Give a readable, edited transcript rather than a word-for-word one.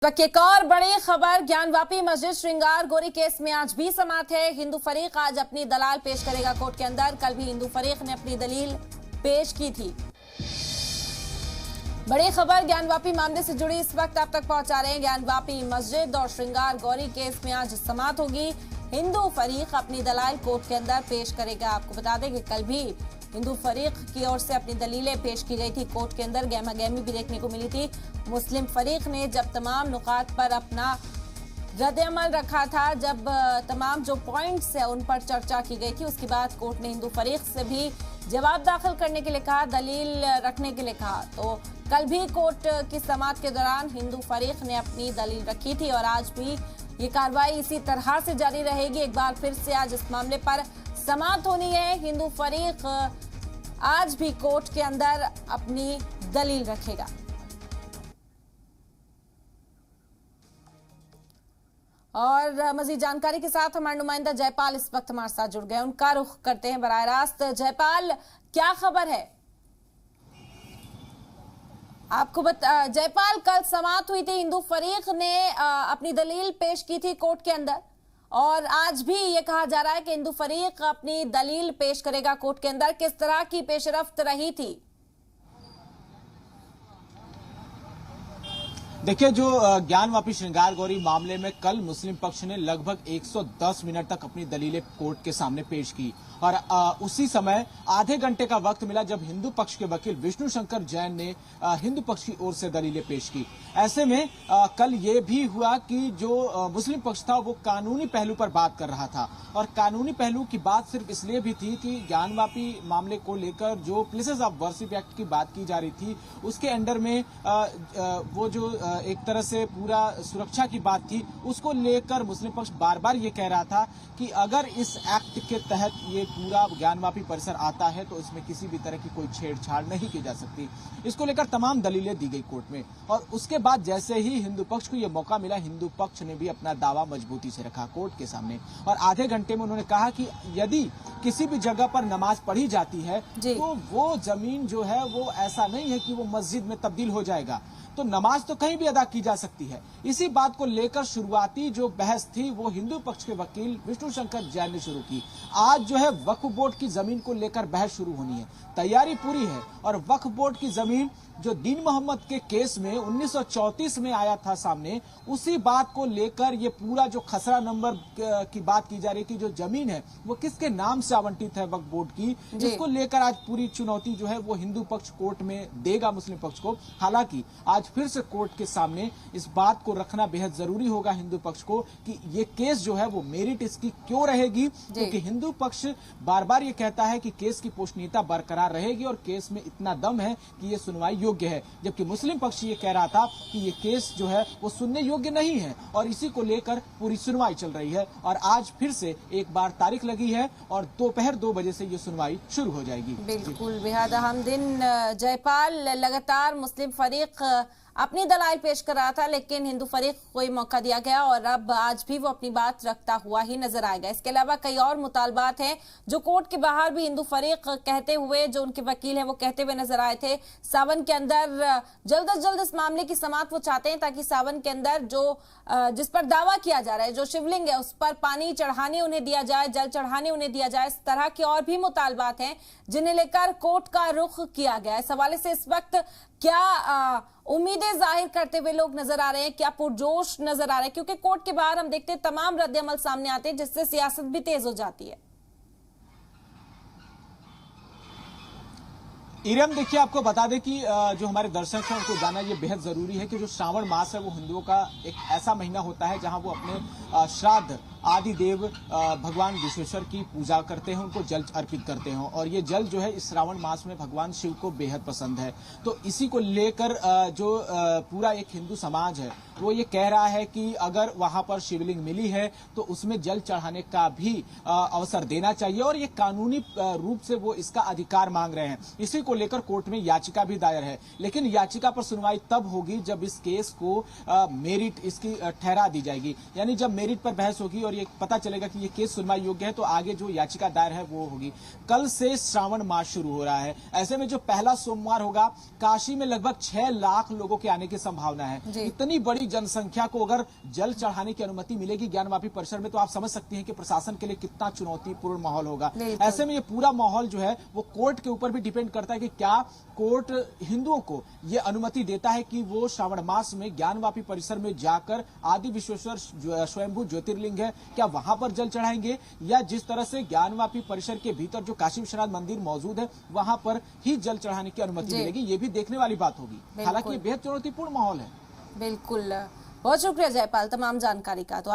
तो एक और बड़ी खबर, ज्ञानवापी मस्जिद श्रृंगार गोरी केस में आज भी समात है। हिंदू फरीक आज अपनी दलाल पेश करेगा कोर्ट के अंदर। कल भी हिंदू फरीक ने अपनी दलील पेश की थी। बड़ी खबर ज्ञानवापी मामले से जुड़ी इस वक्त आप तक पहुंचा रहे हैं। ज्ञानवापी मस्जिद और श्रृंगार गौरी केस में आज समात होगी। हिंदू फरीक अपनी दलाल कोर्ट के अंदर पेश करेगा। आपको बता दें कि कल भी हिंदू फरीक की ओर से अपनी दलीलें पेश की गई थी कोर्ट के अंदर। गहमा गहमी भी देखने को मिली थी। मुस्लिम फरीक ने जब तमाम नुकात पर अपना रद्द-ए-अमल रखा था, जब तमाम जो पॉइंट्स है उन पर चर्चा की गई थी, उसके बाद कोर्ट ने हिंदू फरीक से भी जवाब दाखिल करने के लिए कहा, दलील रखने के लिए कहा। तो कल भी कोर्ट की समात के दौरान हिंदू फरीक ने अपनी दलील रखी थी और आज भी ये कार्रवाई इसी तरह से जारी रहेगी। एक बार फिर से आज इस मामले पर समात होनी है। हिंदू फरीक आज भी कोर्ट के अंदर अपनी दलील रखेगा। और मजीद जानकारी के साथ हमारे नुमाइंदा जयपाल इस वक्त हमारे साथ जुड़ गए, उनका रुख करते हैं बराह रास्त। जयपाल, क्या खबर है? आपको जयपाल, कल समात हुई थी, हिंदू फरीक ने अपनी दलील पेश की थी कोर्ट के अंदर और आज भी ये कहा जा रहा है कि हिंदू फरीक अपनी दलील पेश करेगा कोर्ट के अंदर। किस तरह की पेशरफ्त रही थी? देखिए, जो ज्ञानवापी श्रृंगार गौरी मामले में कल मुस्लिम पक्ष ने लगभग 110 मिनट तक अपनी दलीलें कोर्ट के सामने पेश की और उसी समय आधे घंटे का वक्त मिला जब हिंदू पक्ष के वकील विष्णु शंकर जैन ने हिंदू पक्ष की ओर से दलीलें पेश की। ऐसे में कल ये भी हुआ कि जो मुस्लिम पक्ष था वो कानूनी पहलू पर बात कर रहा था और कानूनी पहलू की बात सिर्फ इसलिए भी थी कि ज्ञानवापी मामले को लेकर जो प्लेसेस ऑफ वर्शिप एक्ट की बात की जा रही थी, उसके अंडर में वो जो एक तरह से पूरा सुरक्षा की बात थी, उसको लेकर मुस्लिम पक्ष बार बार ये कह रहा था कि अगर इस एक्ट के तहत ये पूरा ज्ञानवापी परिसर आता है तो इसमें किसी भी तरह की कोई छेड़छाड़ नहीं की जा सकती। इसको लेकर तमाम दलीलें दी गई कोर्ट में और उसके बाद जैसे ही हिंदू पक्ष को ये मौका मिला, हिंदू पक्ष ने भी अपना दावा मजबूती से रखा कोर्ट के सामने और आधे घंटे में उन्होंने कहा कि यदि किसी भी जगह पर नमाज पढ़ी जाती है तो वो जमीन जो है वो ऐसा नहीं है कि वो मस्जिद में तब्दील हो जाएगा, तो नमाज तो कहीं भी अदा की जा सकती है। इसी बात को लेकर शुरुआती जो बहस थी वो हिंदू पक्ष के वकील विष्णु शंकर जैन ने शुरू की। आज जो है वक्फ बोर्ड की जमीन को लेकर बहस शुरू होनी है, तैयारी पूरी है और वक्फ बोर्ड की जमीन जो दीन मोहम्मद के केस में 1934 में आया था सामने, उसी बात को लेकर ये पूरा जो खसरा नंबर की बात की जा रही कि जो जमीन है वो किसके नाम से आवंटित है वक्फ बोर्ड की, जिसको लेकर आज पूरी चुनौती जो है वो हिंदू पक्ष कोर्ट में देगा मुस्लिम पक्ष को। हालांकि आज फिर से कोर्ट के सामने इस बात को रखना बेहद जरूरी होगा हिंदू पक्ष को कि ये केस जो है वो मेरिट इसकी क्यों रहेगी, क्योंकि हिंदू पक्ष बार बार ये कहता है कि केस की पोषणीयता बरकरार रहेगी और केस में इतना दम है कि ये सुनवाई योग्य है, जबकि मुस्लिम पक्ष ये कह रहा था कि ये केस जो है वो सुनने योग्य नहीं है और इसी को लेकर पूरी सुनवाई चल रही है और आज फिर से एक बार तारीख लगी है और दोपहर 2 बजे से ये सुनवाई शुरू हो जाएगी। बिल्कुल बेहद अहम दिन जयपाल। लगातार मुस्लिम फरीक अपनी दलाल पेश कर रहा था, लेकिन हिंदू फरीक को मौका दिया गया और अब आज भी वो अपनी बात रखता हुआ ही नजर आएगा। इसके अलावा कई और मुतालबात हैं जो कोर्ट के बाहर भी हिंदू फरीक कहते हुए, जो उनके वकील हैं वो कहते हुए नजर आए थे। सावन के अंदर जल्द से जल्द इस मामले की समाअत वो चाहते हैं ताकि सावन के अंदर जो जिस पर दावा किया जा रहा है, जो शिवलिंग है उस पर पानी चढ़ाने उन्हें दिया जाए, जल चढ़ाने उन्हें दिया जाए। इस तरह के और भी मुतालबात हैं जिन्हें लेकर कोर्ट का रुख किया गया है। इस हवाले से इस वक्त क्या उम्मीदें जाहिर करते हुए लोग नजर आ रहे हैं, क्या पुरजोश नजर आ रहे हैं? क्योंकि कोर्ट के बाहर हम देखते हैं तमाम रद्द-ए-अमल सामने आते हैं जिससे सियासत भी तेज हो जाती है। इरम, देखिए, आपको बता दें कि जो हमारे दर्शक हैं उनको जानना ये बेहद जरूरी है कि जो श्रावण मास है वो हिंदुओं का एक ऐसा महीना होता है जहां वो अपने श्राद्ध आदि देव भगवान विश्वेश्वर की पूजा करते हैं, उनको जल अर्पित करते हैं और ये जल जो है इस श्रावण मास में भगवान शिव को बेहद पसंद है। तो इसी को लेकर जो पूरा एक हिंदू समाज है वो ये कह रहा है कि अगर वहां पर शिवलिंग मिली है तो उसमें जल चढ़ाने का भी अवसर देना चाहिए और ये कानूनी रूप से वो इसका अधिकार मांग रहे हैं। इसी को लेकर कोर्ट में याचिका भी दायर है, लेकिन याचिका पर सुनवाई तब होगी जब इस केस को मेरिट इसकी ठहरा दी जाएगी, यानी जब मेरिट पर बहस होगी और ये पता चलेगा कि ये केस सुनवाई योग्य है तो आगे जो याचिका दायर है वो होगी। कल से श्रावण मास शुरू हो रहा है, ऐसे में जो पहला सोमवार होगा काशी में लगभग 6 लाख लोगों के आने की संभावना है। इतनी बड़ी जनसंख्या को अगर जल चढ़ाने की अनुमति मिलेगी ज्ञानवापी परिसर में, तो आप समझ सकती हैं कि प्रशासन के लिए कितना चुनौतीपूर्ण माहौल होगा। ऐसे में ये पूरा माहौल जो है वो कोर्ट के ऊपर भी डिपेंड करता है कि क्या कोर्ट हिंदुओं को ये अनुमति देता है कि वो श्रावण मास में ज्ञानवापी परिसर में जाकर आदि विश्वेश्वर स्वयंभू ज्योतिर्लिंग है, क्या वहां पर जल चढ़ाएंगे, या जिस तरह से ज्ञानवापी परिसर के भीतर जो काशी विश्वनाथ मंदिर मौजूद है वहां पर ही जल चढ़ाने की अनुमति मिलेगी। ये भी देखने वाली बात होगी। हालांकि बेहद चुनौतीपूर्ण माहौल है। बिल्कुल, बहुत शुक्रिया जयपाल तमाम जानकारी का। तो